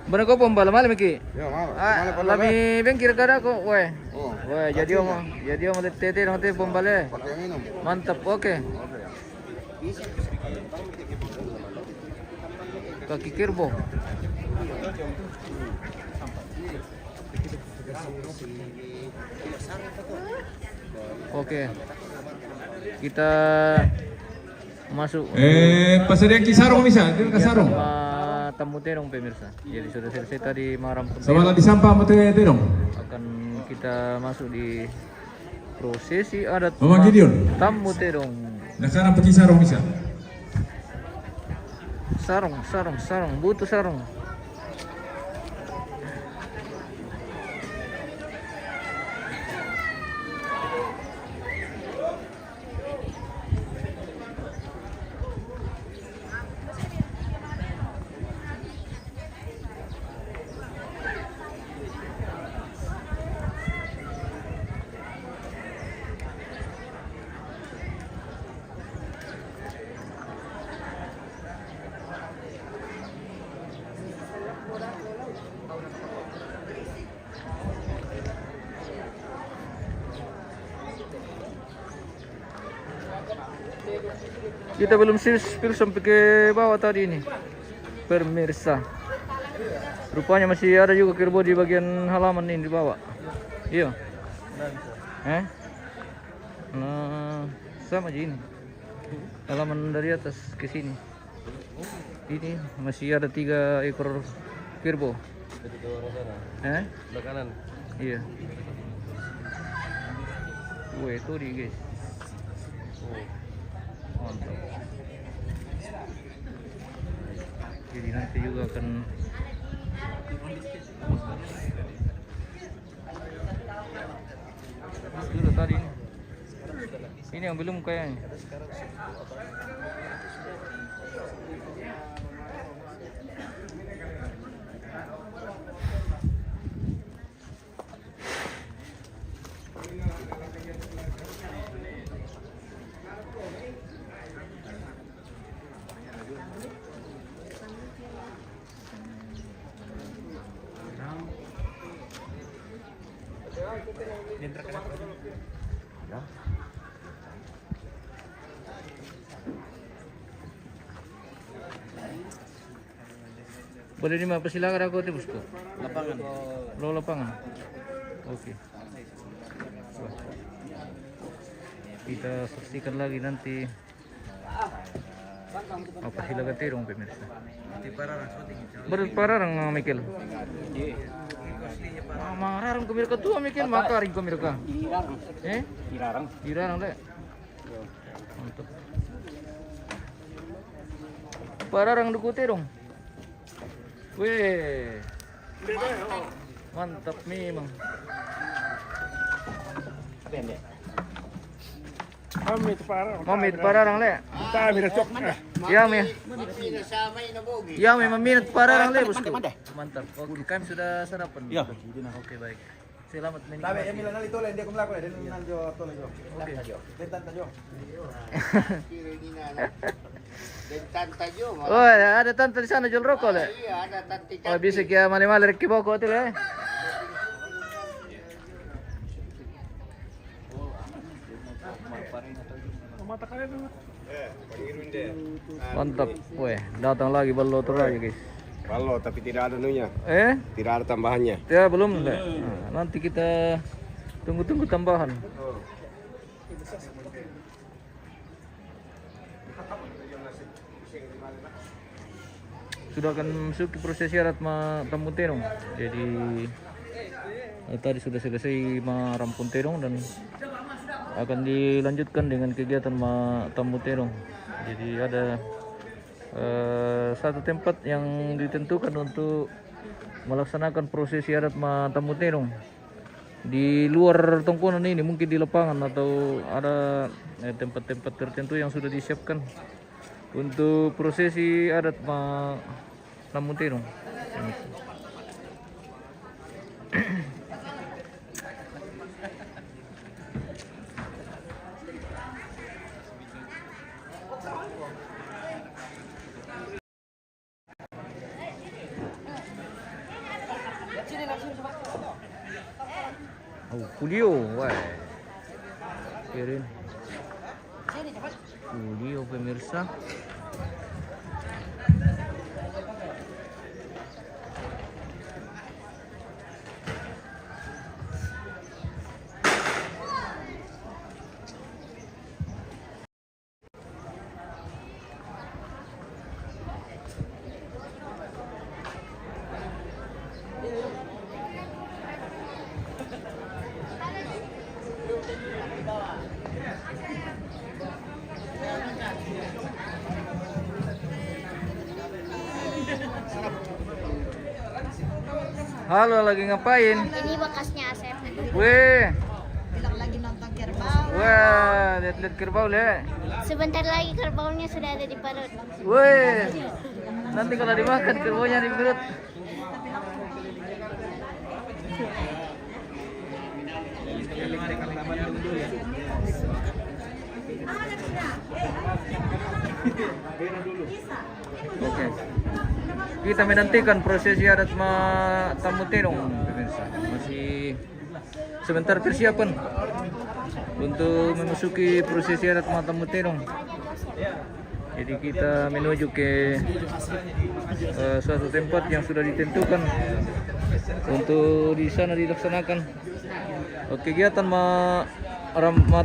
Bener ko pombal malam iki. Ya, mal. Lami bengkir kada ko, weh. Oh, Weh, jadi om tete nanti pombale. pakai yang minum. Mantap, oke. Kaki kirbo. Oke. Kita masuk. Pasarian Kisarong bisa, itu ke Sarong. Tamu terong pemirsa. Jadi sudah selesai tadi maram Sama di sampah mati terong. akan kita masuk di prosesi adat Mama Gideon. tamu terong. Nah sekarang pergi Sarong bisa. Sarung, butuh sarung. Kita belum spill sampai ke bawah tadi ini, pemirsa. Rupanya masih ada juga kirbo di bagian halaman ini di bawah. Iya. Nah, sama aja ini. Halaman dari atas ke sini. Ini masih ada 3 ekor kirbo. Kanan. Iya. Wih, itu di guys. Mantap. Jadi nanti juga akan sudah tadi ini yang belum kayaknya. Boleh di mana persilakan aku tebus tuh. Lapangan. Lo lapangan. Oke. Kita saksikan lagi nanti apa silakan terong pemirsa. Berpararang Mikel. Mararang kumir ka tuh Mikel makaring kumir ka. Irarang le. Mantap. Pararang duku terong. Weh. Mantap memang. Mamit pararang le. Ya mi. Ya mi maminat pararang le bosku. Mantap. Oke, kami sudah sarapan. Ya. Oke, baik. Selamat menikmati. Tabe, Emil na lito, hindi ko mlako din nanjo to lejo. Oke. Dentan tayo. Dentan tayo. Oh, ada tante di sana jual rokok le. Iya, ada tanti. Oh, bisa kia mali-mali rek kiboko tu le. Mantap. Weh, datang lagi ballo tur aja, guys. Kalau tapi tidak ada nunya. Eh? Tidak ada tambahannya. Ya, belum le. Nah, nanti kita tunggu-tunggu tambahan. Sudah akan masuk ke proses syarat tamu terong. Jadi tadi sudah selesai merampun terong dan akan dilanjutkan dengan kegiatan tamu terong. Jadi ada satu tempat yang ditentukan untuk melaksanakan proses syarat tamu terong. Di luar tongkonan ini mungkin di lapangan atau ada tempat-tempat tertentu yang sudah disiapkan untuk prosesi adat tamu terong. Oh, Julio, wah. Kirin. Julio pemirsa. Halo, lagi ngapain? Ini bekasnya Asep. Weh, Bilang lagi nonton kerbau. wah, lihat-lihat kerbau le. Sebentar lagi kerbaunya sudah ada di perut. Weh, nanti kalau dimakan kerbaunya di perut. Oke. Kita menantikan prosesi adat tamu tenong, pemirsa. Masih sebentar persiapan untuk memasuki prosesi adat tamu tenong. Jadi kita menuju ke suatu tempat yang sudah ditentukan untuk di sana dilaksanakan kegiatan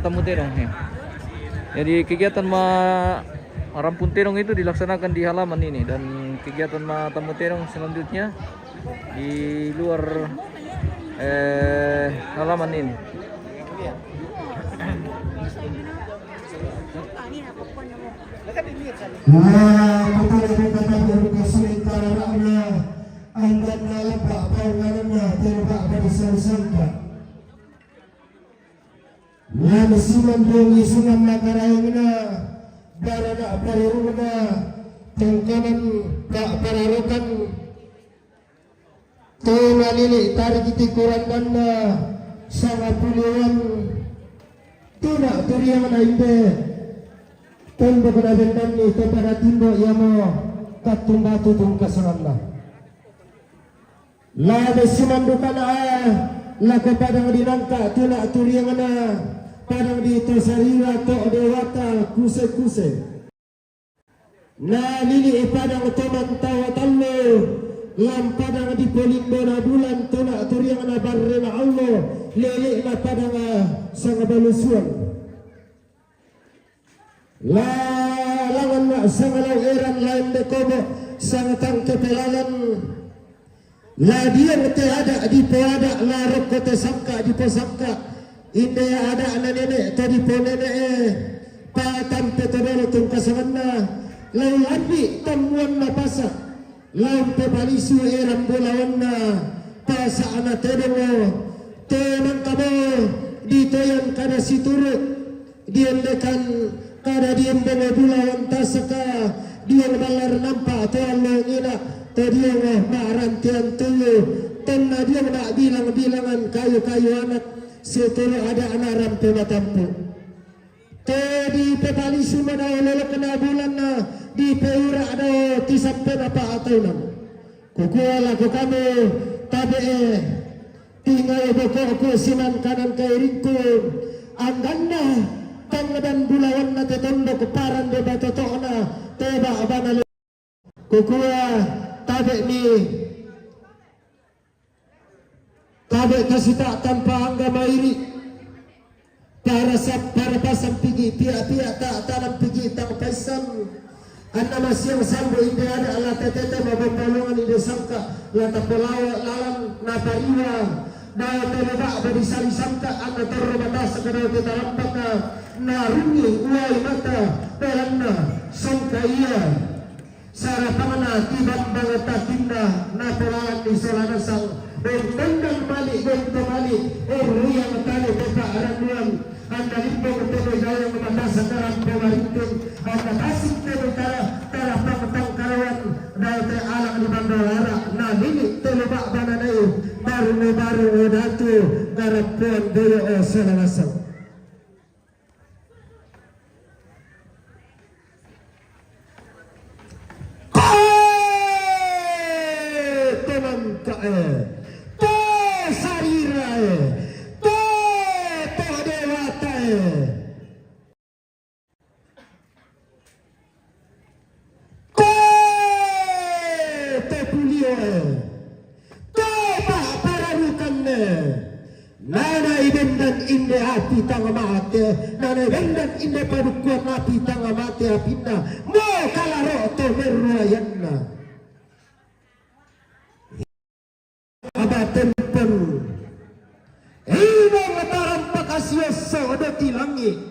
tamu tenong. Jadi kegiatan Rampung Terong itu dilaksanakan di halaman ini, dan kegiatan tamu terong selanjutnya di luar halaman ini. Barana pariruna tengkanan kak pararukan tena lili tarik iti kurandana sama puliwan tuna turiang na inde tembo kena bendan ni kepada timbo yamo katumba tutung kasananda la besimandukan la kepada dinangka tuna turiang na padang di tosarira to dewata kuse-kuse na lili padang toman tawa tallo lam padang di polindo na bulan tona turiang na barre na allo lili na padang sang balusuan la langan na sang law eran lain de kobo sang tang kepelalan la dia te ada di poada la rokote sakka di posakka inde ada anak nenek tadi ponene patam petodolo tung kasanganna lau lambi tamuan na pasa lau pepalisu eram bolawanna pasa anak tedengo teman kabo ditoyan kada situru diendekan kada diendengo bulawan tasaka diang balar nampak toallo ngina tadiang marantian tulu tenna dia nak bilang-bilangan kayu-kayu anak setelah ada anak rampe matampu tadi pepali suma na lolo kena bulan na di peura ada tisampe apa atau nam kukuala ko kami tabe tinggal boko sinan kanan kay ringkun angganda tanggadan bulawan na tetondo keparan de batoto na teba abana kukua tabe ni tabe kasita tanpa angga mairi para pasang pigi pia tak tanam pigi tang paisan anna masyang sambo inde ada ala tetete mabombalongan ide sangka lata pelawa lalan napariwa daya teleba badi sari sangka anna torro batas kada kita lampaka narungi uai mata pelanna sangka iya sarapana tibang bangata tinda napolalan di solana sang tendang balik balik ruyang tali beka aranuan anda limbo bertemu jaya kepada sekarang pemerintah anda kasih tara pangtang karawan daya te alang di bandolara nah ini telebak bananayu baru datu garapuan daya selanasang teman kae pulio toba pararukan nana ibendan inde api tanga mate nana ibendan inde padukuan api tanga mate apinna mo kalaro to meruayanna abatempon ino mataram pakasyoso odoti langit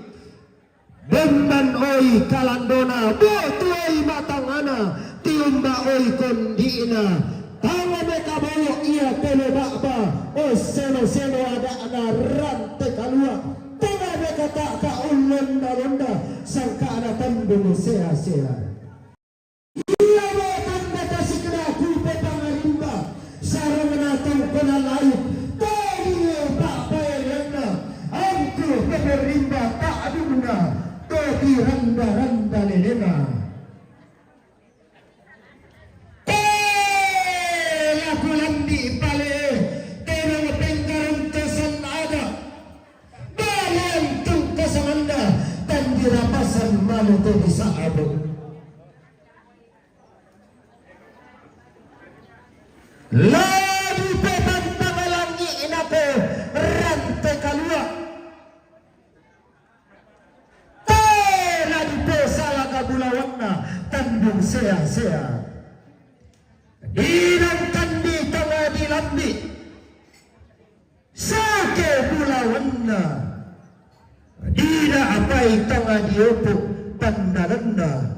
Bendan oi kalandona botu oi matangana tiumba oi kondiina tangan mereka bawa ia pele bakba oh seno ada ana rante kalua tangan mereka tak ulonda sangka ana tandung sea ia makan mata si kena kupe pangarimba sarang menatang kena layu tadi bakba elena angku pemerimba tak aduna topi randa lelena laku landi pale terang penggaran tesan ada balang tung kesamanda dan dirapasan malu to bisa abu lagi pepan pangalangi inape rantai kalua Bulawanna tandung sea Dinang kandi tanga dilambi Sake bulawanna Dina apai tanga diopo pandalanna